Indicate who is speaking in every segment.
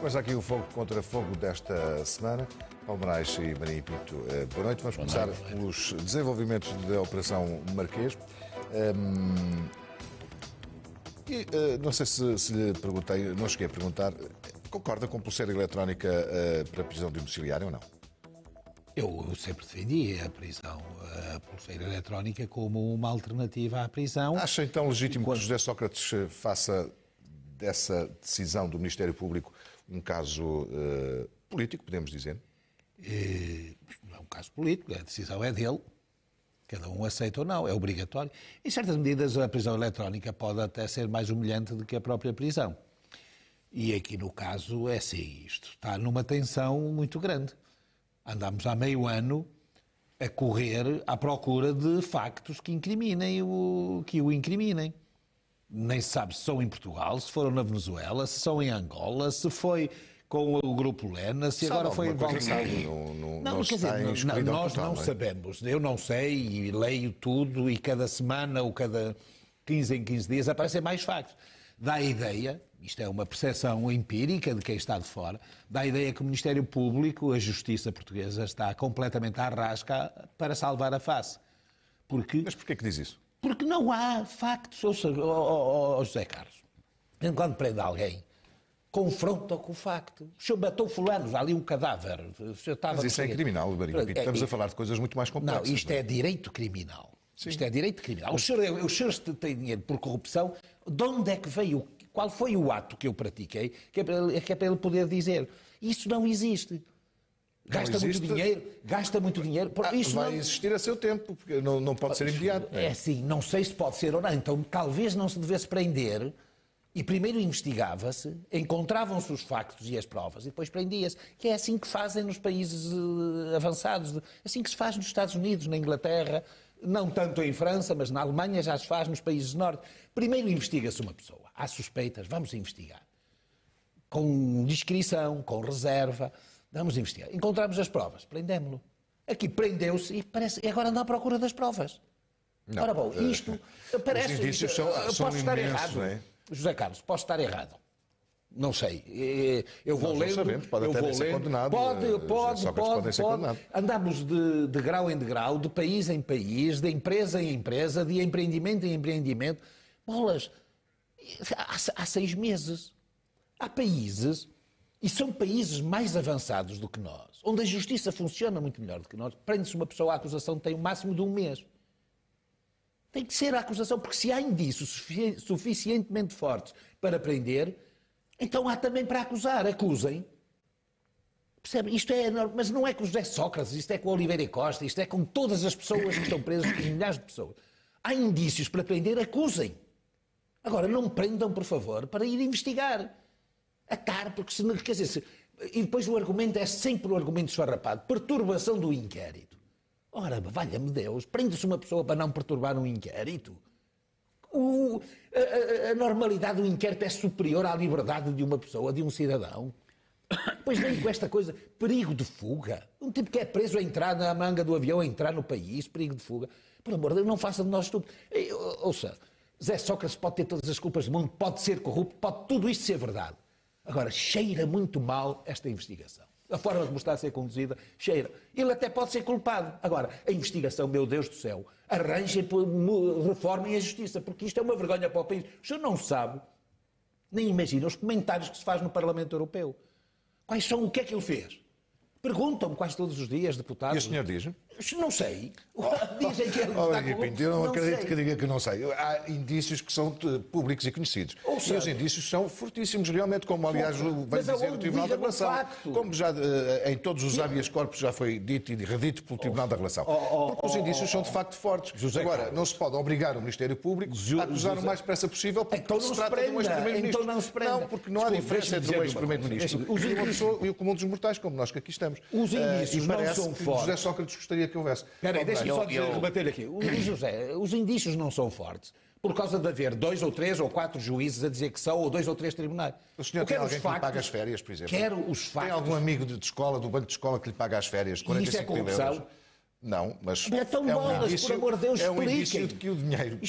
Speaker 1: Começa aqui o Fogo contra Fogo desta semana. Paulo Moraes e Maria Pinto, boa noite. Vamos começar pelos desenvolvimentos da Operação Marquês. Não sei se lhe perguntei, não cheguei a perguntar, concorda com pulseira eletrónica para prisão domiciliária ou não?
Speaker 2: Eu sempre defendi a prisão, a pulseira eletrónica, como uma alternativa à prisão.
Speaker 1: Acha então legítimo que José Sócrates faça dessa decisão do Ministério Público um caso político, podemos dizer?
Speaker 2: Não é um caso político, a decisão é dele. Cada um aceita ou não, é obrigatório. Em certas medidas, a prisão eletrónica pode até ser mais humilhante do que a própria prisão. E aqui, no caso, é assim, isto está numa tensão muito grande. Andamos há meio ano a correr à procura de factos que o incriminem. Nem se sabe se são em Portugal, se foram na Venezuela, se são em Angola, se foi com o Grupo Lena, se agora foi em Valdeirão. Nós não sabemos. Eu não sei e leio tudo e cada semana ou cada 15 em 15 dias aparecem mais factos. Dá a ideia, isto é uma percepção empírica de quem está de fora, dá a ideia que o Ministério Público, a Justiça Portuguesa, está completamente à rasca para salvar a face.
Speaker 1: Mas porquê que diz isso?
Speaker 2: Porque não há factos. José Carlos, quando prende alguém, confronta com o facto. O senhor matou fulano, há ali um cadáver.
Speaker 1: Mas isso é criminal, Maria Pinto. Estamos a falar de coisas muito mais complexas.
Speaker 2: Não, isto é direito criminal. Sim. Isto é direito criminal. Os senhores têm dinheiro por corrupção. De onde é que veio? Qual foi o ato que eu pratiquei? Que é para ele poder dizer. Isso não existe. Gasta muito dinheiro.
Speaker 1: Vai existir a seu tempo, porque não pode ser imediato.
Speaker 2: É assim, não sei se pode ser ou não. Então, talvez não se devesse prender e primeiro investigava-se, encontravam-se os factos e as provas e depois prendia-se. Que é assim que fazem nos países avançados. Assim que se faz nos Estados Unidos, na Inglaterra, não tanto em França, mas na Alemanha já se faz nos países do Norte. Primeiro investiga-se uma pessoa. Há suspeitas, vamos investigar. Com discrição, com reserva. Vamos investigar. Encontramos as provas, prendemos-lo. Aqui prendeu-se e agora anda à procura das provas.
Speaker 1: Não,
Speaker 2: ora bom, isto parece...
Speaker 1: Os indícios são
Speaker 2: posso estar
Speaker 1: imensos,
Speaker 2: errado,
Speaker 1: não é?
Speaker 2: José Carlos, posso estar errado. Não sei. Eu vou ler.
Speaker 1: Pode até ser condenado.
Speaker 2: Pode. Andamos de grau em degrau, de país em país, de empresa em empresa, de empreendimento em empreendimento. Bolas, há 6 meses. Há países... E são países mais avançados do que nós, onde a justiça funciona muito melhor do que nós. Prende-se uma pessoa, a acusação tem o máximo de 1 mês. Tem que ser a acusação, porque se há indícios suficientemente fortes para prender, então há também para acusar. Acusem. Percebe? Isto é enorme, mas não é com o José Sócrates, isto é com o Oliveira Costa, isto é com todas as pessoas que estão presas, com milhares de pessoas. Há indícios para prender, acusem. Agora, não prendam, por favor, para ir investigar. Porque se não, quer dizer, e depois o argumento é sempre o argumento esfarrapado, perturbação do inquérito. Ora, valha-me Deus, prende-se uma pessoa para não perturbar um inquérito. A normalidade do inquérito é superior à liberdade de uma pessoa, de um cidadão. Depois vem com esta coisa, perigo de fuga. Um tipo que é preso a entrar na manga do avião, a entrar no país, perigo de fuga. Por amor de Deus, não faça de nós tudo. Ouça, Zé Sócrates pode ter todas as culpas do mundo, pode ser corrupto, pode tudo isto ser verdade. Agora, cheira muito mal esta investigação. A forma como está a ser conduzida, cheira. Ele até pode ser culpado. Agora, a investigação, meu Deus do céu, arranjem, reformem a justiça, porque isto é uma vergonha para o país. O senhor não sabe, nem imagina, os comentários que se faz no Parlamento Europeu. Quais são, o que é que ele fez? Perguntam-me quase todos os dias, deputados.
Speaker 1: E o senhor diz?
Speaker 2: Não sei. Dizem que ele está corrupto.
Speaker 1: Eu não acredito que diga que não sei. Há indícios que são públicos e conhecidos. E os indícios são fortíssimos, realmente, como aliás vai dizer o Tribunal da Relação. Como já em todos os habeas corpus já foi dito e redito pelo Tribunal da Relação. Porque os indícios são de facto fortes. Agora, não se pode obrigar o Ministério Público a acusar o mais depressa possível porque
Speaker 2: então
Speaker 1: se trata de um ex-primeiro-ministro.
Speaker 2: Então não se prenda.
Speaker 1: Não, porque não há diferença entre um ex-primeiro-ministro e o comum dos mortais, como nós que aqui estamos.
Speaker 2: Os indícios não são fortes.
Speaker 1: José Sócrates gostaria que houvesse.
Speaker 2: Deixa-me só rebater aqui. José, os indícios não são fortes por causa de haver 2 ou 3 ou 4 juízes a dizer que são, ou 2 ou 3 tribunais.
Speaker 1: O senhor tem alguém que lhe paga as férias, por exemplo?
Speaker 2: Quero os factos.
Speaker 1: Tem algum amigo de escola, do banco de escola, que lhe paga as férias? 45 mil euros?
Speaker 2: Não,
Speaker 1: mas
Speaker 2: metam bolas, indício, por amor de Deus,
Speaker 1: expliquem. É um indício de que o dinheiro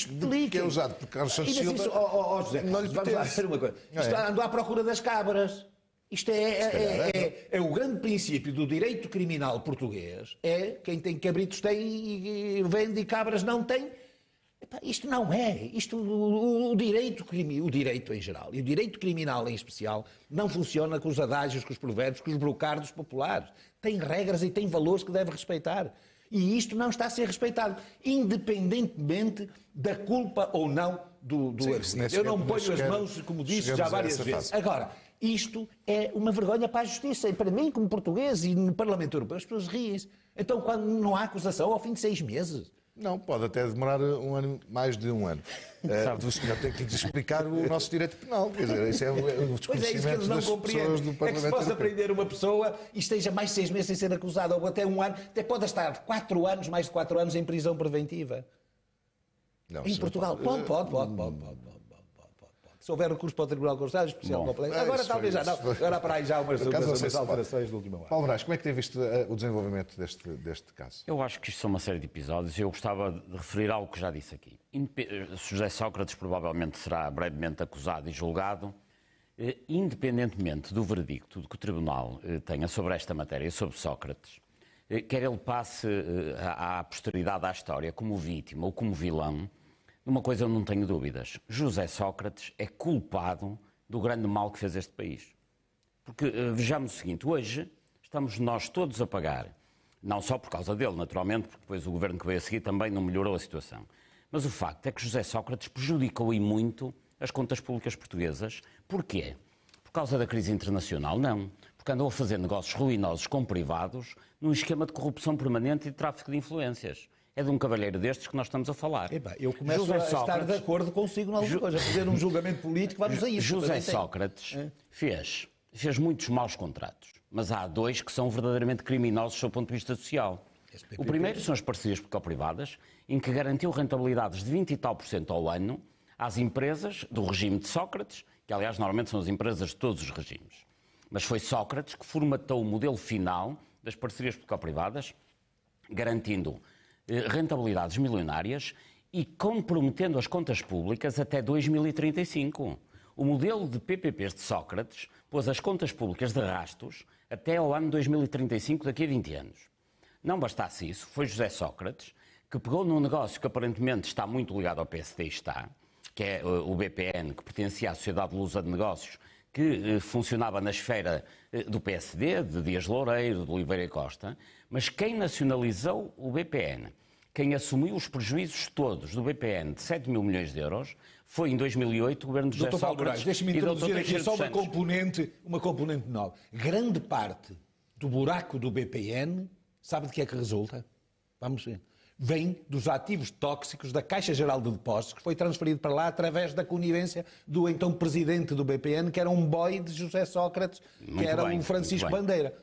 Speaker 1: que é usado por Carlos Santos Silva...
Speaker 2: José, vamos lá ver uma coisa. Isto andou à procura das cabras. Isto é o grande princípio do direito criminal português. É quem tem cabritos tem e vende e cabras não tem. Isto não é. O direito em geral e o direito criminal em especial não funciona com os adágios, com os provérbios, com os brocardos populares. Tem regras e tem valores que deve respeitar. E isto não está a ser respeitado, independentemente da culpa ou não do arguido. Eu não ponho as mãos, como disse já várias vezes. Agora, isto é uma vergonha para a justiça. E para mim, como português e no Parlamento Europeu, as pessoas riem-se. Então, quando não há acusação, ao fim de 6 meses...
Speaker 1: Não, pode até demorar um ano, mais de um ano. O senhor tem que explicar o nosso direito penal. Quer dizer, isso é o desconhecimento das pessoas do Parlamento Europeu.
Speaker 2: É que se possa prender uma pessoa e esteja mais de 6 meses sem ser acusada, ou até um ano, até pode estar 4 anos, mais de 4 anos em prisão preventiva. Não, em Portugal. Pode. Se houver recurso para o Tribunal Constitucional, especial completo. Agora talvez já não. Agora para aí já umas alterações do último ano.
Speaker 1: Paulo Brás, como é que tem visto o desenvolvimento deste caso?
Speaker 3: Eu acho que isto são uma série de episódios e eu gostava de referir algo que já disse aqui. José Sócrates provavelmente será brevemente acusado e julgado, independentemente do veredicto que o Tribunal tenha sobre esta matéria, sobre Sócrates, quer ele passe à posteridade, à história, como vítima ou como vilão. Numa coisa eu não tenho dúvidas. José Sócrates é culpado do grande mal que fez este país. Porque, vejamos o seguinte, hoje estamos nós todos a pagar, não só por causa dele, naturalmente, porque depois o governo que veio a seguir também não melhorou a situação. Mas o facto é que José Sócrates prejudicou e muito as contas públicas portuguesas. Porquê? Por causa da crise internacional? Não. Porque andou a fazer negócios ruinosos com privados num esquema de corrupção permanente e de tráfico de influências. É de um cavalheiro destes que nós estamos a falar.
Speaker 2: Eu começo a estar de acordo consigo em alguma coisa. A fazer um julgamento político, vamos a isso.
Speaker 3: José Sócrates fez muitos maus contratos, mas há 2 que são verdadeiramente criminosos do ponto de vista social. O primeiro são as parcerias público-privadas, em que garantiu rentabilidades de 20 e tal % ao ano às empresas do regime de Sócrates, que aliás normalmente são as empresas de todos os regimes. Mas foi Sócrates que formatou o modelo final das parcerias público-privadas, garantindo rentabilidades milionárias e comprometendo as contas públicas até 2035. O modelo de PPPs de Sócrates pôs as contas públicas de rastos até ao ano 2035, daqui a 20 anos. Não bastasse isso, foi José Sócrates que pegou num negócio que aparentemente está muito ligado ao PSD, que é o BPN, que pertencia à Sociedade Lusa de Negócios, que funcionava na esfera do PSD, de Dias Loureiro, de Oliveira Costa, mas quem nacionalizou o BPN, quem assumiu os prejuízos todos do BPN de 7 mil milhões de euros, foi em 2008 o governo de José
Speaker 2: Sócrates.
Speaker 3: Paulo Moraes,
Speaker 2: deixe-me introduzir aqui só uma componente nova. Grande parte do buraco do BPN, sabe de que é que resulta? Vamos ver. Vem dos ativos tóxicos da Caixa Geral de Depósitos, que foi transferido para lá através da conivência do então presidente do BPN, que era um boy de José Sócrates, que era o Francisco Bandeira.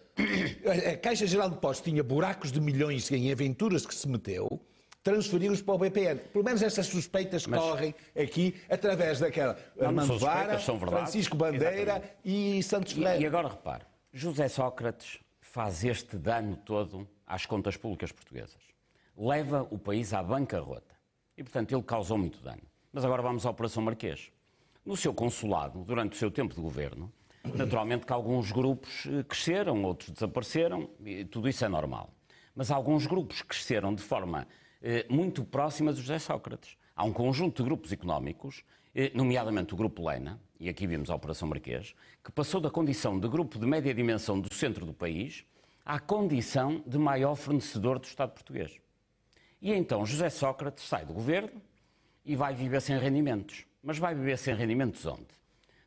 Speaker 2: A Caixa Geral de Depósitos tinha buracos de milhões em aventuras que se meteu, transferiu-os para o BPN. Pelo menos essas suspeitas correm aqui através daquela Armando Vara, Francisco Bandeira e Santos Ferreira.
Speaker 3: E agora repare, José Sócrates faz este dano todo às contas públicas portuguesas. Leva o país à bancarrota. E, portanto, ele causou muito dano. Mas agora vamos à Operação Marquês. No seu consulado, durante o seu tempo de governo, naturalmente que alguns grupos cresceram, outros desapareceram, e tudo isso é normal. Mas alguns grupos cresceram de forma muito próxima de José Sócrates. Há um conjunto de grupos económicos, nomeadamente o Grupo Lena, e aqui vimos a Operação Marquês, que passou da condição de grupo de média dimensão do centro do país à condição de maior fornecedor do Estado português. E então José Sócrates sai do governo e vai viver sem rendimentos. Mas vai viver sem rendimentos onde?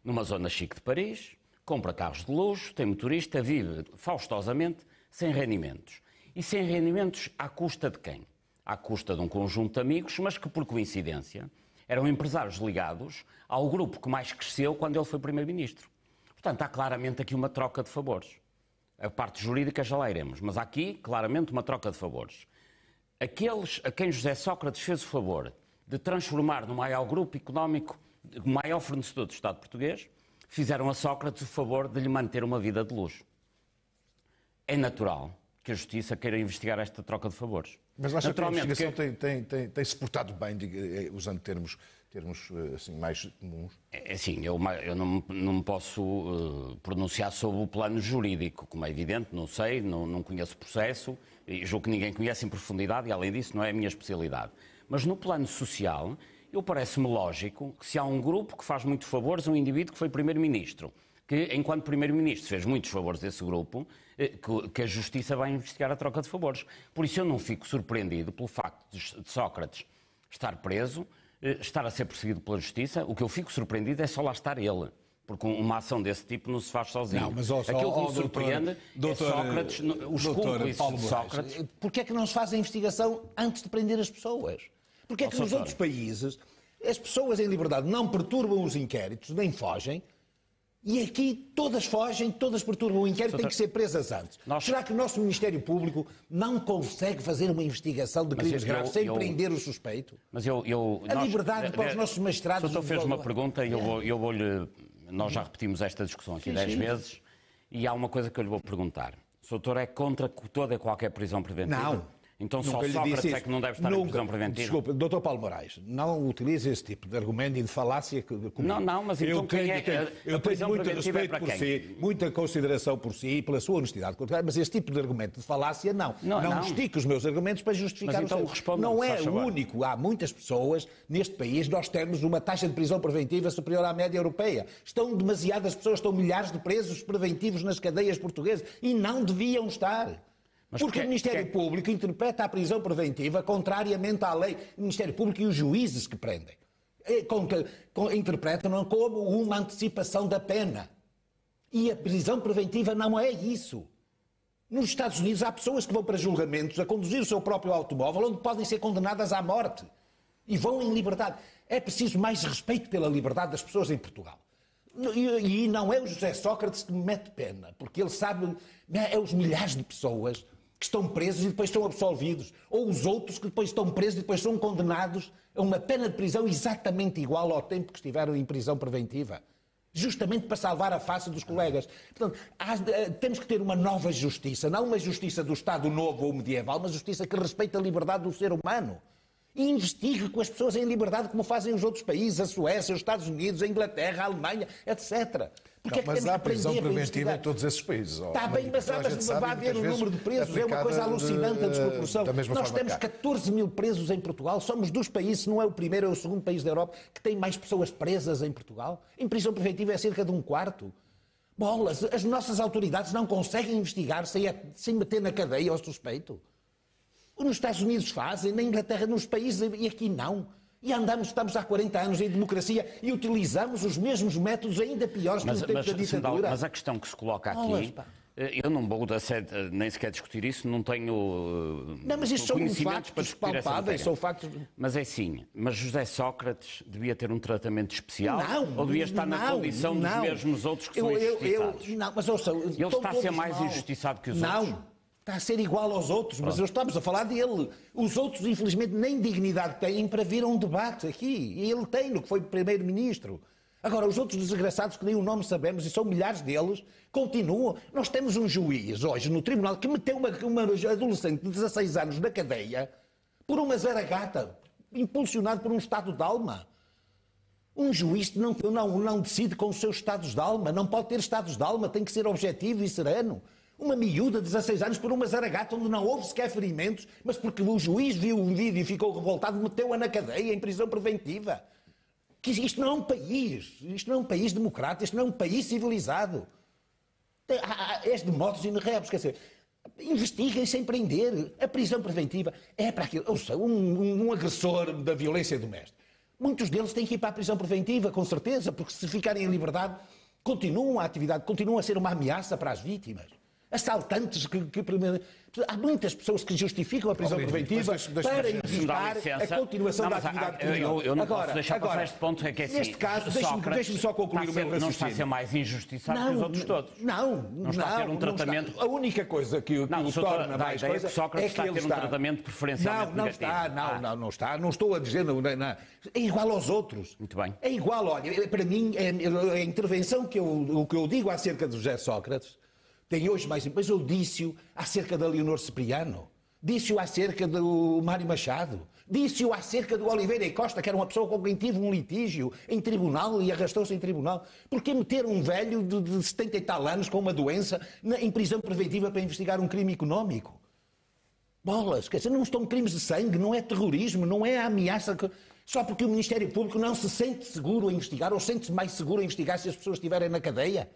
Speaker 3: Numa zona chique de Paris, compra carros de luxo, tem motorista, vive faustosamente sem rendimentos. E sem rendimentos à custa de quem? À custa de um conjunto de amigos, mas que por coincidência eram empresários ligados ao grupo que mais cresceu quando ele foi primeiro-ministro. Portanto, há claramente aqui uma troca de favores. A parte jurídica já lá iremos, mas há aqui claramente uma troca de favores. Aqueles a quem José Sócrates fez o favor de transformar no maior grupo económico, o maior fornecedor do Estado português, fizeram a Sócrates o favor de lhe manter uma vida de luxo. É natural que a Justiça queira investigar esta troca de favores.
Speaker 1: Mas acha que a investigação tem-se portado bem, usando termos termos assim, mais comuns?
Speaker 3: Assim, eu não me posso pronunciar sobre o plano jurídico, como é evidente, não sei, não conheço o processo, e julgo que ninguém conhece em profundidade e, além disso, não é a minha especialidade. Mas no plano social, parece-me lógico que se há um grupo que faz muitos favores a um indivíduo que foi primeiro-ministro, que, enquanto primeiro-ministro, fez muitos favores a esse grupo, que a Justiça vai investigar a troca de favores. Por isso eu não fico surpreendido pelo facto de Sócrates estar preso, estar a ser perseguido pela Justiça. O que eu fico surpreendido é só lá estar ele. Porque uma ação desse tipo não se faz sozinho.
Speaker 2: Não, mas
Speaker 3: aquilo que me surpreende é Sócrates, os cúmplices de Sócrates.
Speaker 2: Porquê é que não se faz a investigação antes de prender as pessoas? Porquê é que nos outros países as pessoas em liberdade não perturbam os inquéritos, nem fogem, e aqui todas fogem, todas perturbam o inquérito, têm que ser presas antes. Será que o nosso Ministério Público não consegue fazer uma investigação de crimes graves sem prender o suspeito?
Speaker 3: Mas
Speaker 2: a liberdade para os nossos magistrados...
Speaker 3: O doutor fez uma pergunta e eu vou-lhe... Nós já repetimos esta discussão aqui 10 vezes e há uma coisa que eu lhe vou perguntar. O doutor é contra toda e qualquer prisão preventiva?
Speaker 2: Não.
Speaker 3: Então só Sócrates é que não deve estar em prisão preventiva?
Speaker 2: Desculpe, Dr. Paulo Moraes, não utilize esse tipo de argumento e de falácia comigo.
Speaker 3: Não, mas então
Speaker 2: eu tenho muito respeito por si, muita consideração por si e pela sua honestidade, mas esse tipo de argumento de falácia, não estique os meus argumentos para justificar
Speaker 3: mas então
Speaker 2: o seu. Não é o único. Há muitas pessoas neste país, nós temos uma taxa de prisão preventiva superior à média europeia. Estão demasiadas pessoas, estão milhares de presos preventivos nas cadeias portuguesas e não deviam estar. Porque o Ministério Público interpreta a prisão preventiva contrariamente à lei. O Ministério Público e os juízes que prendem interpretam como uma antecipação da pena. E a prisão preventiva não é isso. Nos Estados Unidos há pessoas que vão para julgamentos a conduzir o seu próprio automóvel onde podem ser condenadas à morte. E vão em liberdade. É preciso mais respeito pela liberdade das pessoas em Portugal. E não é o José Sócrates que me mete pena, porque ele sabe, é os milhares de pessoas que estão presos e depois são absolvidos, ou os outros que depois estão presos e depois são condenados a uma pena de prisão exatamente igual ao tempo que estiveram em prisão preventiva, justamente para salvar a face dos colegas. Portanto, temos que ter uma nova justiça, não uma justiça do Estado novo ou medieval, uma justiça que respeite a liberdade do ser humano. E investigue com as pessoas em liberdade como fazem os outros países, a Suécia, os Estados Unidos, a Inglaterra, a Alemanha, etc.
Speaker 1: Mas há prisão preventiva em todos esses países.
Speaker 2: Está bem, mas vai haver um número de presos, é uma coisa alucinante a desproporção. Nós temos 14 mil presos em Portugal, somos dos países, não é o primeiro, é o segundo país da Europa, que tem mais pessoas presas em Portugal. Em prisão preventiva é cerca de um quarto. Bolas, as nossas autoridades não conseguem investigar sem meter na cadeia ao suspeito. Nos Estados Unidos fazem, na Inglaterra, nos países, e aqui não. E estamos há 40 anos em democracia e utilizamos os mesmos métodos ainda piores que no tempo da ditadura.
Speaker 3: Mas a questão que se coloca aqui, eu não vou nem sequer discutir isso, não tenho
Speaker 2: mas isto são factos palpáveis, são factos...
Speaker 3: Mas é sim, mas José Sócrates devia ter um tratamento especial ou devia estar na condição dos mesmos outros que são injustiçados?
Speaker 2: Não, mas ouça,
Speaker 3: ele está a ser mais injustiçado que os outros?
Speaker 2: Não. Está a ser igual aos outros, mas estamos a falar dele. Os outros, infelizmente, nem dignidade têm para vir a um debate aqui. E ele tem, no que foi primeiro-ministro. Agora, os outros desgraçados, que nem o nome sabemos, e são milhares deles, continuam. Nós temos um juiz, hoje, no tribunal, que meteu uma adolescente de 16 anos na cadeia por uma zaragata, impulsionado por um estado de alma. Um juiz não decide com os seus estados de alma, não pode ter estados de alma, tem que ser objetivo e sereno. Uma miúda de 16 anos por uma zaragata onde não houve sequer ferimentos, mas porque o juiz viu um vídeo e ficou revoltado, meteu-a na cadeia, em prisão preventiva. Isto não é um país democrático, isto não é um país civilizado. És de modos inerrebos, quer dizer, investiguem sem prender. A prisão preventiva é para aquilo. Ouça, um agressor da violência doméstica. Muitos deles têm que ir para a prisão preventiva, com certeza, porque se ficarem em liberdade, continuam a atividade, continuam a ser uma ameaça para as vítimas. Assaltantes há muitas pessoas que justificam a prisão preventiva para evitar a continuação da atividade criminal.
Speaker 3: Eu não posso deixar passar este ponto, é que é assim,
Speaker 2: neste caso, deixe-me só concluir o meu raciocínio.
Speaker 3: Não está a ser mais injustiçado que os outros todos.
Speaker 2: Não
Speaker 3: está a ter um tratamento...
Speaker 2: A única coisa que o torna mais coisa
Speaker 3: é que ele está a ter um tratamento preferencialmente negativo.
Speaker 2: Não está. Não estou a dizer... É igual aos outros.
Speaker 3: Muito bem.
Speaker 2: É igual, olha, para mim, a intervenção que eu digo acerca de José Sócrates tem hoje mais... Mas eu disse-o acerca da Leonor Cipriano. Disse-o acerca do Mário Machado. Disse-o acerca do Oliveira e Costa, que era uma pessoa com quem tive um litígio em tribunal e arrastou-se em tribunal. Porquê meter um velho de 70 e tal anos com uma doença em prisão preventiva para investigar um crime económico? Bolas, quer dizer, não estão crimes de sangue, não é terrorismo, não é ameaça... Só porque o Ministério Público não se sente seguro a investigar ou sente-se mais seguro a investigar se as pessoas estiverem na cadeia.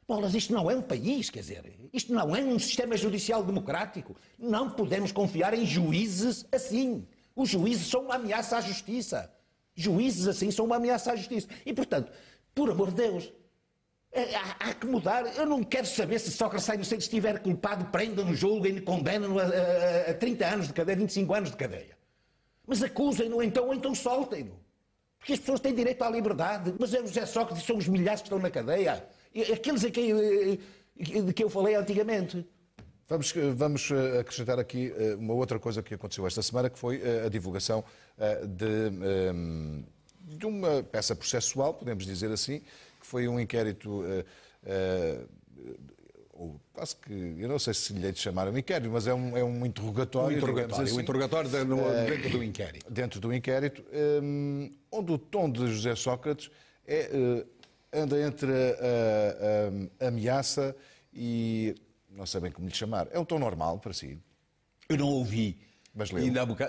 Speaker 2: Bolas, isto não é um país, quer dizer, isto não é um sistema judicial democrático. Não podemos confiar em juízes assim. Os juízes são uma ameaça à justiça. Juízes assim são uma ameaça à justiça. E, portanto, por amor de Deus, há que mudar. Eu não quero saber se Sócrates sai inocente, se estiver culpado, prendam-no, julguem-no, condenam-no a 30 anos de cadeia, 25 anos de cadeia. Mas acusem-no então, ou então soltem-no. Porque as pessoas têm direito à liberdade. Mas é o José Sócrates, são os milhares que estão na cadeia. Aqueles de que eu falei antigamente.
Speaker 1: Vamos acrescentar aqui uma outra coisa que aconteceu esta semana, que foi a divulgação de uma peça processual, podemos dizer assim, que foi um inquérito... ou quase que, eu não sei se lhe hei de chamar um inquérito, mas é um interrogatório.
Speaker 2: Um interrogatório dentro do inquérito.
Speaker 1: Dentro do inquérito, onde o tom de José Sócrates anda entre a ameaça e, não sei bem como lhe chamar, é um tom normal para si?
Speaker 2: Eu não ouvi.
Speaker 1: Mas leu?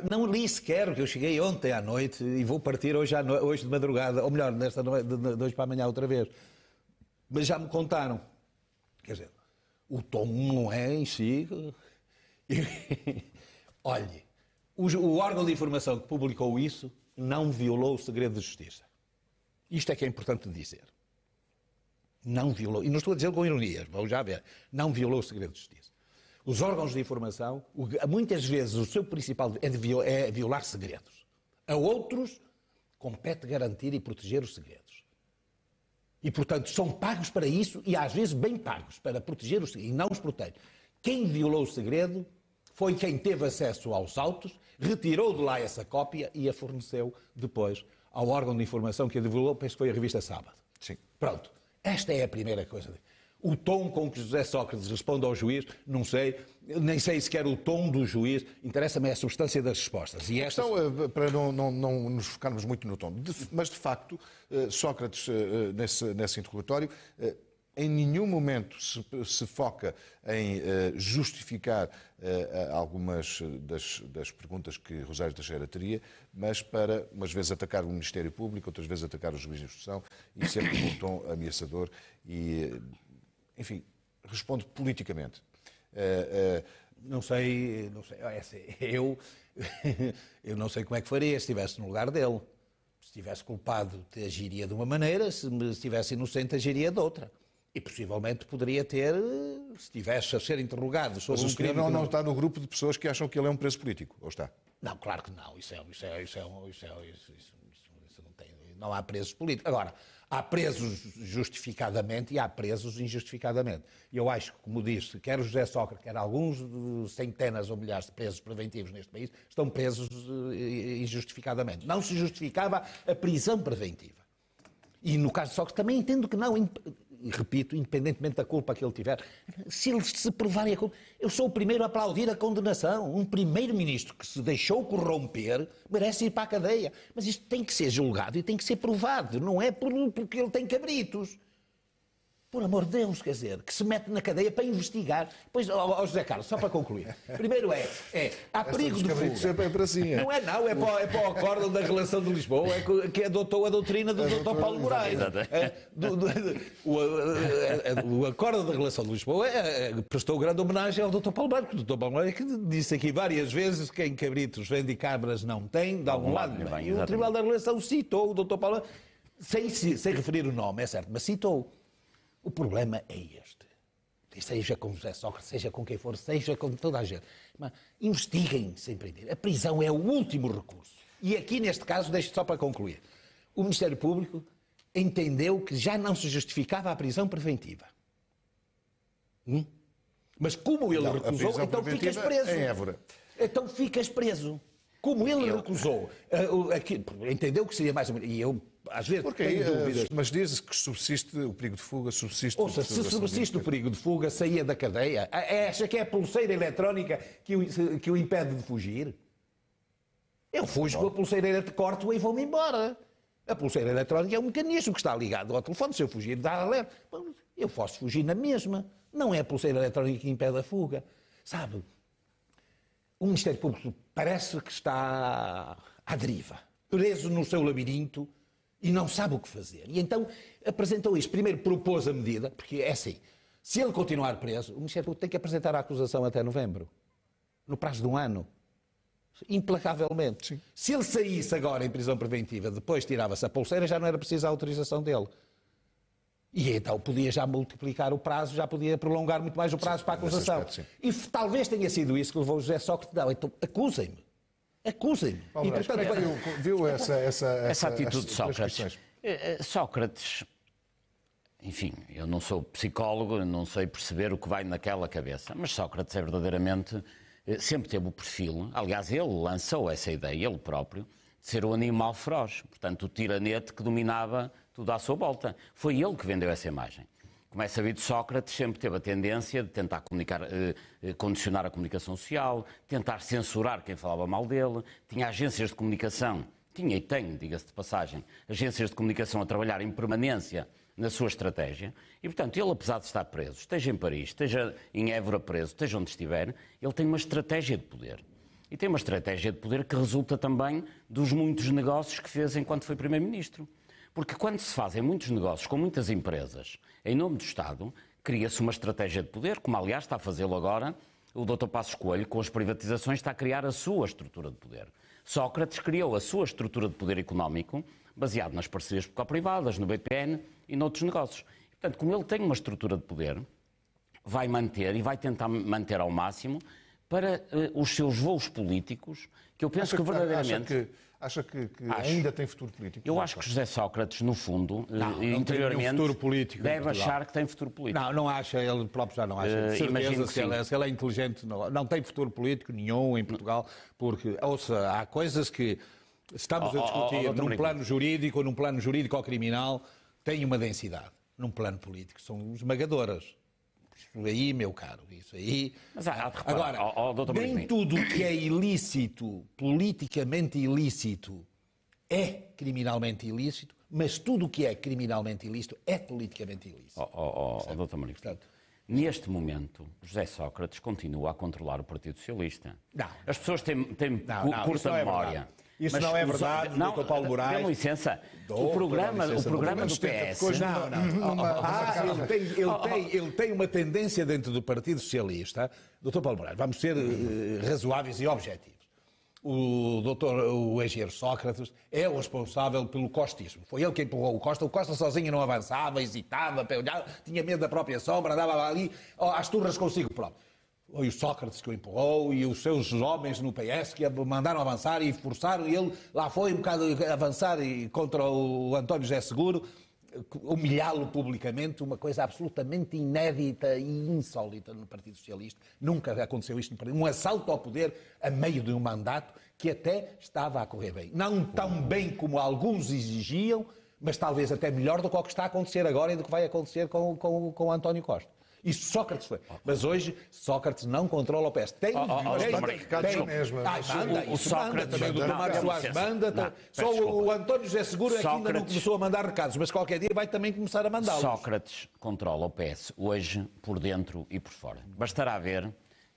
Speaker 2: Não li sequer, porque eu cheguei ontem à noite e vou partir hoje de madrugada, ou melhor, desta noite, de hoje para amanhã outra vez. Mas já me contaram. Quer dizer, o tom não é em si... Olhe, o órgão de informação que publicou isso não violou o segredo de justiça. Isto é que é importante dizer. Não violou, e não estou a dizer com ironias, vão já ver, não violou o segredo de justiça. Os órgãos de informação, muitas vezes o seu principal é violar segredos. A outros compete garantir e proteger os segredos. E, portanto, são pagos para isso e, às vezes, bem pagos para proteger os segredos e não os protege. Quem violou o segredo foi quem teve acesso aos autos, retirou de lá essa cópia e a forneceu depois ao órgão de informação que a divulgou, penso que foi a revista Sábado.
Speaker 1: Sim.
Speaker 2: Pronto. Esta é a primeira coisa. O tom com que José Sócrates responde ao juiz, não sei, nem sei sequer o tom do juiz, interessa-me a substância das respostas. E esta...
Speaker 1: Então, para não nos focarmos muito no tom, mas de facto, Sócrates, nesse interrogatório, em nenhum momento se foca em justificar algumas das perguntas que Rosário Teixeira teria, mas para, umas vezes, atacar o Ministério Público, outras vezes atacar o juiz de instrução, e sempre com um tom ameaçador e, enfim, responde politicamente.
Speaker 2: Não sei, eu não sei como é que faria se estivesse no lugar dele. Se estivesse culpado, agiria de uma maneira, se estivesse inocente, agiria de outra. E possivelmente poderia ter, se estivesse a ser interrogado sobre
Speaker 1: um crime... Mas o senhor não está no grupo de pessoas que acham que ele é um preso político, ou está?
Speaker 2: Não, claro que não. Isso não tem... Não há presos políticos. Agora, há presos justificadamente e há presos injustificadamente. E eu acho que, como disse, quer o José Sócrates, quer alguns centenas ou milhares de presos preventivos neste país, estão presos injustificadamente. Não se justificava a prisão preventiva. E no caso de Sócrates também entendo que não... E repito, independentemente da culpa que ele tiver, se eles se provarem a culpa... Eu sou o primeiro a aplaudir a condenação. Um primeiro-ministro que se deixou corromper merece ir para a cadeia. Mas isto tem que ser julgado e tem que ser provado. Não é porque ele tem cabritos. Por amor de Deus, quer dizer, que se mete na cadeia para investigar. Pois, José Carlos, só para concluir. Primeiro há perigo de fuga.
Speaker 1: É para si,
Speaker 2: Não é para o acórdão da relação de Lisboa, que adotou a doutrina do Dr. Paulo Moraes. O acórdão da relação de Lisboa prestou grande homenagem ao Dr. Paulo Moraes, porque o Dr. Paulo Moraes que disse aqui várias vezes que quem cabritos vende e cabras não tem, de algum lado. E o Tribunal da Relação citou o Dr. Paulo Moraes, sem referir o nome, é certo, mas citou. O problema é este. Seja com José Sócrates, seja com quem for, seja com toda a gente. Mas investiguem sem prender. A prisão é o último recurso. E aqui, neste caso, deixo só para concluir. O Ministério Público entendeu que já não se justificava a prisão preventiva. Mas como ele recusou, então ficas preso.
Speaker 1: Em Évora.
Speaker 2: Então ficas preso. Como ele recusou, entendeu que seria mais ou menos... E eu, às vezes, tenho dúvidas.
Speaker 1: Mas diz-se que subsiste o perigo de fuga, subsiste...
Speaker 2: Ouça, se subsiste o perigo de fuga, saía da cadeia. Acha que é a pulseira eletrónica que o impede de fugir? Eu fujo com a pulseira de corte e vou-me embora. A pulseira eletrónica é um mecanismo que está ligado ao telefone. Se eu fugir, dá alerta. Eu posso fugir na mesma. Não é a pulseira eletrónica que impede a fuga. Sabe, o Ministério Público parece que está à deriva, preso no seu labirinto e não sabe o que fazer. E então apresentou isto. Primeiro propôs a medida, porque é assim, se ele continuar preso, o Ministério Público tem que apresentar a acusação até novembro, no prazo de um ano. Implacavelmente. Sim. Se ele saísse agora em prisão preventiva, depois tirava-se a pulseira, já não era preciso a autorização dele. E então podia já multiplicar o prazo, já podia prolongar muito mais o prazo para a acusação. Aspecto, e talvez tenha sido isso que levou o José Sócrates. Não, então acusem-me. Acusem-me.
Speaker 1: E, portanto, viu essa
Speaker 3: atitude de Sócrates? Sócrates, enfim, eu não sou psicólogo, não sei perceber o que vai naquela cabeça, mas Sócrates é verdadeiramente... sempre teve o perfil, aliás, ele lançou essa ideia, ele próprio, de ser o animal feroz, portanto, o tiranete que dominava tudo à sua volta. Foi ele que vendeu essa imagem. Como é sabido, Sócrates sempre teve a tendência de tentar condicionar a comunicação social, tentar censurar quem falava mal dele, tinha agências de comunicação, tinha e tem, diga-se de passagem, agências de comunicação a trabalhar em permanência na sua estratégia, e portanto ele, apesar de estar preso, esteja em Paris, esteja em Évora preso, esteja onde estiver, ele tem uma estratégia de poder. E tem uma estratégia de poder que resulta também dos muitos negócios que fez enquanto foi Primeiro-Ministro. Porque quando se fazem muitos negócios com muitas empresas, em nome do Estado, cria-se uma estratégia de poder, como aliás está a fazê-lo agora o Dr. Passos Coelho, com as privatizações, está a criar a sua estrutura de poder. Sócrates criou a sua estrutura de poder económico, baseado nas parcerias público-privadas, no BPN e noutros negócios. E, portanto, como ele tem uma estrutura de poder, vai manter e vai tentar manter ao máximo para os seus voos políticos, que eu penso que verdadeiramente...
Speaker 1: Acha que ainda tem futuro político?
Speaker 3: Eu acho que José Sócrates, no fundo, interiormente, deve achar que tem futuro político.
Speaker 2: Não acha, ele próprio já não acha.
Speaker 3: Imagino que
Speaker 2: se ele é inteligente, não tem futuro político nenhum em Portugal, porque, ouça, há coisas que estamos a discutir num plano jurídico ou num plano jurídico ou criminal, têm uma densidade. Num plano político são esmagadoras. Isso aí, meu caro, isso aí...
Speaker 3: Mas há de reparar,
Speaker 2: agora, nem tudo o que é ilícito, politicamente ilícito, é criminalmente ilícito, mas tudo o que é criminalmente ilícito é politicamente ilícito.
Speaker 3: Dr. Maria, portanto, neste momento, José Sócrates continua a controlar o Partido Socialista.
Speaker 2: Não.
Speaker 3: As pessoas têm curta memória.
Speaker 2: Isso não é verdade, Dr. Paulo Moraes.
Speaker 3: Dê-me licença. O programa do PS...
Speaker 2: Ele tem uma tendência dentro do Partido Socialista. Dr. Paulo Moraes, vamos ser razoáveis e objetivos. O engenheiro Sócrates é o responsável pelo costismo. Foi ele que empurrou o Costa sozinho não avançava, hesitava, tinha medo da própria sombra, andava ali às turras consigo próprio. Foi o Sócrates que o empurrou e os seus homens no PS que mandaram avançar e forçaram, e ele lá foi um bocado avançar contra o António José Seguro, humilhá-lo publicamente, uma coisa absolutamente inédita e insólita no Partido Socialista. Nunca aconteceu isto no Partido. Um assalto ao poder a meio de um mandato que até estava a correr bem. Não tão bem como alguns exigiam, mas talvez até melhor do que o que está a acontecer agora e do que vai acontecer com o António Costa. Isso Sócrates foi. Mas hoje Sócrates não controla o PS. Tem
Speaker 1: mesmo.
Speaker 2: O Sócrates também, o Dr. Mário Soares manda. Só o António José Seguro é que ainda não começou a mandar recados, mas qualquer dia vai também começar a mandá-los.
Speaker 3: Sócrates controla o PS hoje por dentro e por fora. Bastará ver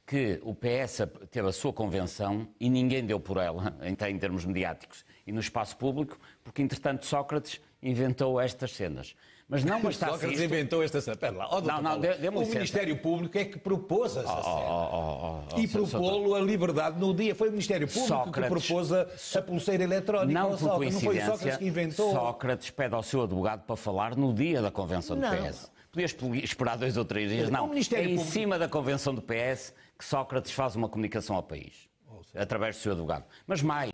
Speaker 3: que o PS teve a sua convenção e ninguém deu por ela, em termos mediáticos e no espaço público, porque entretanto Sócrates inventou estas cenas. Mas não bastasse
Speaker 2: Sócrates inventou esta cena. Espera lá. O Ministério Público é que propôs essa cena. E propô-lo a liberdade no dia. Foi o Ministério Público que propôs a pulseira eletrónica.
Speaker 3: Não por coincidência,
Speaker 2: não foi o Sócrates que inventou.
Speaker 3: Sócrates pede ao seu advogado para falar no dia da convenção do PS. Podias esperar 2 ou 3 dias. Não, em cima da convenção do PS que Sócrates faz uma comunicação ao país. Através do seu advogado. Mas mais,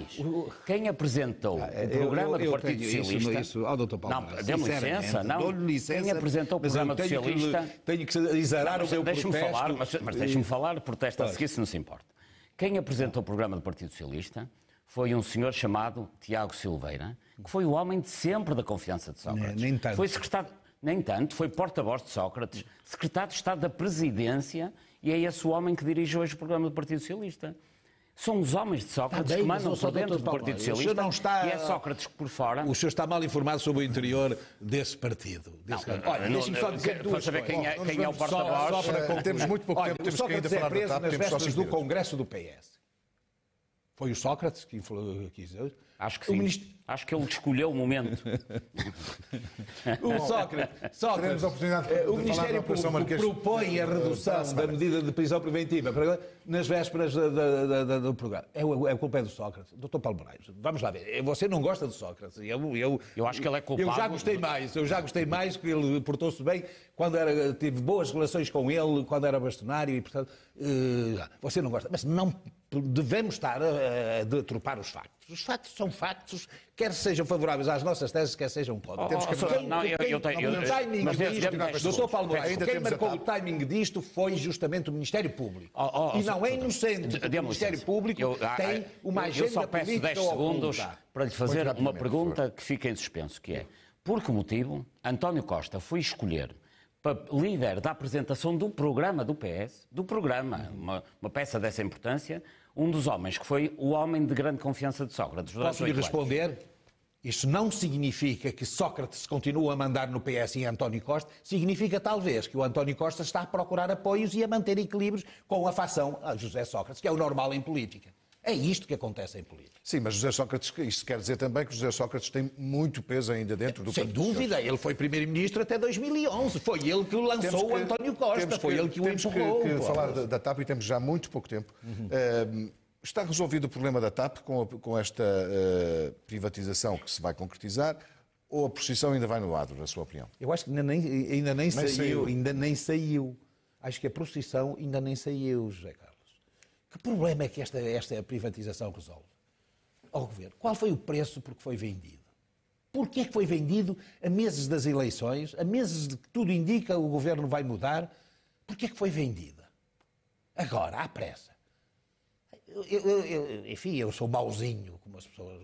Speaker 3: quem apresentou o programa do Partido Socialista...
Speaker 2: Dr. Paulo,
Speaker 3: dê-me licença, não. Quem apresentou o programa do Socialista...
Speaker 2: Tenho que exarar o meu protesto.
Speaker 3: Deixe-me falar, mas deixe-me falar, protesto a seguir se não se importa. Quem apresentou o programa do Partido Socialista foi um senhor chamado Tiago Silveira, que foi o homem de sempre da confiança de Sócrates.
Speaker 2: Nem tanto.
Speaker 3: Foi secretário... Nem tanto, foi porta-voz de Sócrates, secretário de Estado da Presidência, e é esse o homem que dirige hoje o programa do Partido Socialista. São os homens de Sócrates que mandam por dentro do Partido Socialista
Speaker 2: não está...
Speaker 3: e é Sócrates que por fora...
Speaker 2: O senhor está mal informado sobre o interior desse partido.
Speaker 3: Olha, deixe-me só dizer duas coisas. Quem é o porta-voz...
Speaker 1: Temos muito pouco tempo, temos que ainda falar da TAP.
Speaker 2: Nas vésperas do Congresso do PS. Foi o Sócrates que quis dizer.
Speaker 3: Acho que sim. Acho que ele escolheu o momento.
Speaker 2: O Sócrates,
Speaker 1: a oportunidade de
Speaker 2: o Ministério Público propõe a redução da medida de prisão preventiva nas vésperas do programa. A culpa é do Sócrates. Dr. Paulo Moraes, vamos lá ver. Você não gosta do Sócrates.
Speaker 3: Eu acho que ele é culpado.
Speaker 2: Eu já gostei mais, que ele portou-se bem quando tive boas relações com ele, quando era bastonário e, portanto, você não gosta. Mas não devemos estar a deturpar os factos. Os factos são factos, quer sejam favoráveis às nossas teses, quer sejam contra. Temos que Doutor Paulo Moraes, quem marcou o timing disto foi justamente o Ministério Público. E não é inocente, porque o Ministério Público tem uma agenda política.
Speaker 3: Eu só peço 10 segundos para lhe fazer uma pergunta que fica em suspenso, que é, por que motivo António Costa foi escolher para líder da apresentação do programa do PS, uma peça dessa importância, um dos homens que foi o homem de grande confiança de Sócrates.
Speaker 2: Posso-lhe responder? Isso não significa que Sócrates continua a mandar no PS em António Costa, significa talvez que o António Costa está a procurar apoios e a manter equilíbrios com a facção a José Sócrates, que é o normal em política. É isto que acontece em política.
Speaker 1: Sim, mas José Sócrates, isto quer dizer também que José Sócrates tem muito peso ainda dentro do
Speaker 2: Partido Socialista. Sem dúvida, ele foi primeiro-ministro até 2011, foi ele que lançou o António Costa, foi ele que o empurrou.
Speaker 1: Temos que falar da TAP e temos já muito pouco tempo. Está resolvido o problema da TAP com esta privatização que se vai concretizar ou a posição ainda vai no adro, na sua opinião?
Speaker 2: Eu acho que ainda nem saiu. Acho que a procissão ainda nem saiu, José Carlos. Que problema é que esta privatização resolve? Ao governo, qual foi o preço por que foi vendido? Porquê é que foi vendido a meses das eleições, a meses de que tudo indica o governo vai mudar? Porquê é que foi vendida? Agora, à pressa. Enfim, eu sou mauzinho, como as pessoas...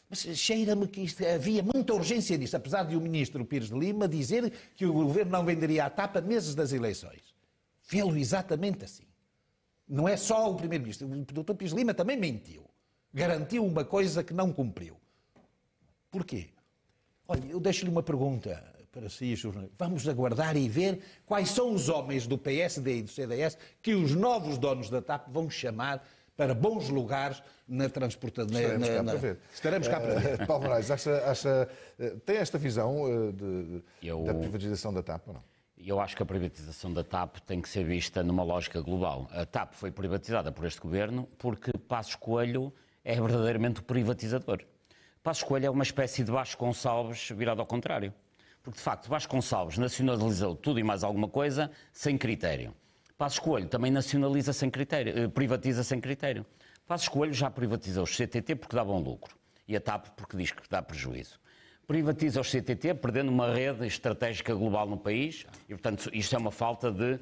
Speaker 2: Mas cheira-me que havia muita urgência nisto, apesar de o ministro Pires de Lima dizer que o governo não venderia a TAP a meses das eleições. Fê-lo exatamente assim. Não é só o primeiro-ministro. O Dr. Pires de Lima também mentiu. Garantiu uma coisa que não cumpriu. Porquê? Olha, eu deixo-lhe uma pergunta para si, jornalista. Vamos aguardar e ver quais são os homens do PSD e do CDS que os novos donos da TAP vão chamar para bons lugares na transportação.
Speaker 1: Estaremos cá para ver. Paulo Moraes, tem esta visão da privatização da TAP ou não?
Speaker 3: Eu acho que a privatização da TAP tem que ser vista numa lógica global. A TAP foi privatizada por este governo porque Passos Coelho é verdadeiramente o privatizador. Passos Coelho é uma espécie de Vasconcelos virado ao contrário. Porque, de facto, Vasconcelos nacionalizou tudo e mais alguma coisa sem critério. Passos Coelho também nacionaliza sem critério, privatiza sem critério. Passos Coelho já privatizou os CTT porque davam lucro e a TAP porque diz que dá prejuízo. Privatiza os CTT perdendo uma rede estratégica global no país e, portanto, isto é uma falta de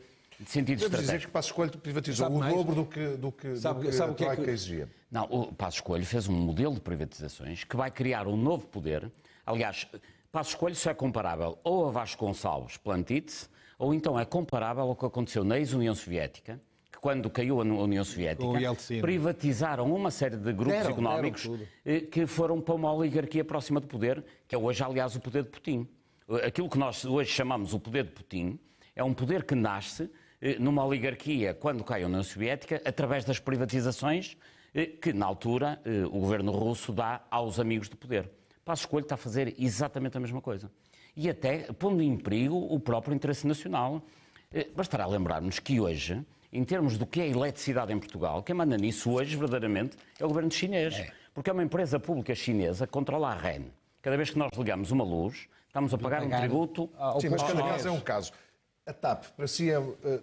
Speaker 3: sentido estratégico.
Speaker 1: dizer que Passos Coelho privatizou o dobro do que a Troika exigia.
Speaker 3: Não, o Passos Coelho fez um modelo de privatizações que vai criar um novo poder. Aliás, Passos Coelho só é comparável ou a Vasconcelos Plantitz ou então é comparável ao que aconteceu na ex-União Soviética, que quando caiu a União Soviética, privatizaram uma série de grupos económicos que foram para uma oligarquia próxima do poder, que é hoje, aliás, o poder de Putin. Aquilo que nós hoje chamamos o poder de Putin é um poder que nasce numa oligarquia, quando cai a União Soviética, através das privatizações que, na altura, o governo russo dá aos amigos do poder. Passos Coelho está a fazer exatamente a mesma coisa. E até pondo em perigo o próprio interesse nacional. Bastará lembrar-nos que hoje, em termos do que é a eletricidade em Portugal, quem manda nisso hoje, verdadeiramente, é o governo chinês. Porque é uma empresa pública chinesa que controla a REN. Cada vez que nós ligamos uma luz, estamos a pagar um tributo...
Speaker 1: Sim, mas cada caso é um caso. A TAP, para si,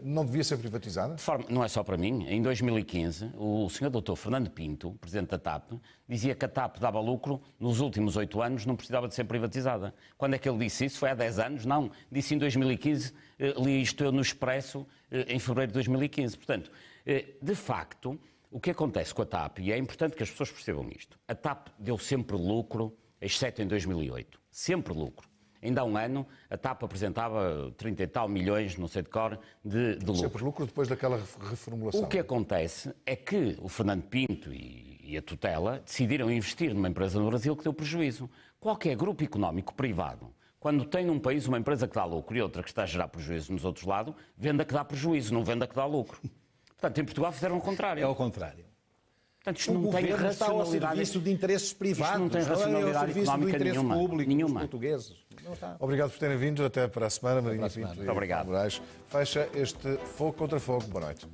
Speaker 1: não devia ser privatizada?
Speaker 3: Não é só para mim. Em 2015, o Sr. Dr. Fernando Pinto, presidente da TAP, dizia que a TAP dava lucro nos últimos 8 anos, não precisava de ser privatizada. Quando é que ele disse isso? Foi há 10 anos? Não. Disse em 2015, li isto no Expresso, em fevereiro de 2015. Portanto, de facto, o que acontece com a TAP, e é importante que as pessoas percebam isto, a TAP deu sempre lucro, exceto em 2008. Sempre lucro. Ainda há um ano, a TAP apresentava 30 e tal milhões, não sei de cor, de lucro.
Speaker 1: Sempre lucro depois daquela reformulação.
Speaker 3: O que acontece é que o Fernando Pinto e a tutela decidiram investir numa empresa no Brasil que deu prejuízo. Qualquer grupo económico privado, quando tem num país uma empresa que dá lucro e outra que está a gerar prejuízo nos outros lados, vende a que dá prejuízo, não vende a que dá lucro. Portanto, em Portugal fizeram o contrário.
Speaker 2: É ao contrário.
Speaker 3: Portanto, isto não tem racionalidade.
Speaker 2: Está ao serviço de interesses privados.
Speaker 3: Isto não tem racionalidade económica
Speaker 2: nenhuma. Público
Speaker 3: nenhuma.
Speaker 2: Dos portugueses. Não está.
Speaker 1: Obrigado por terem vindo. Até para a semana, Marinho
Speaker 3: Muito obrigado.
Speaker 1: Moraes. Fecha este Fogo contra Fogo. Boa noite.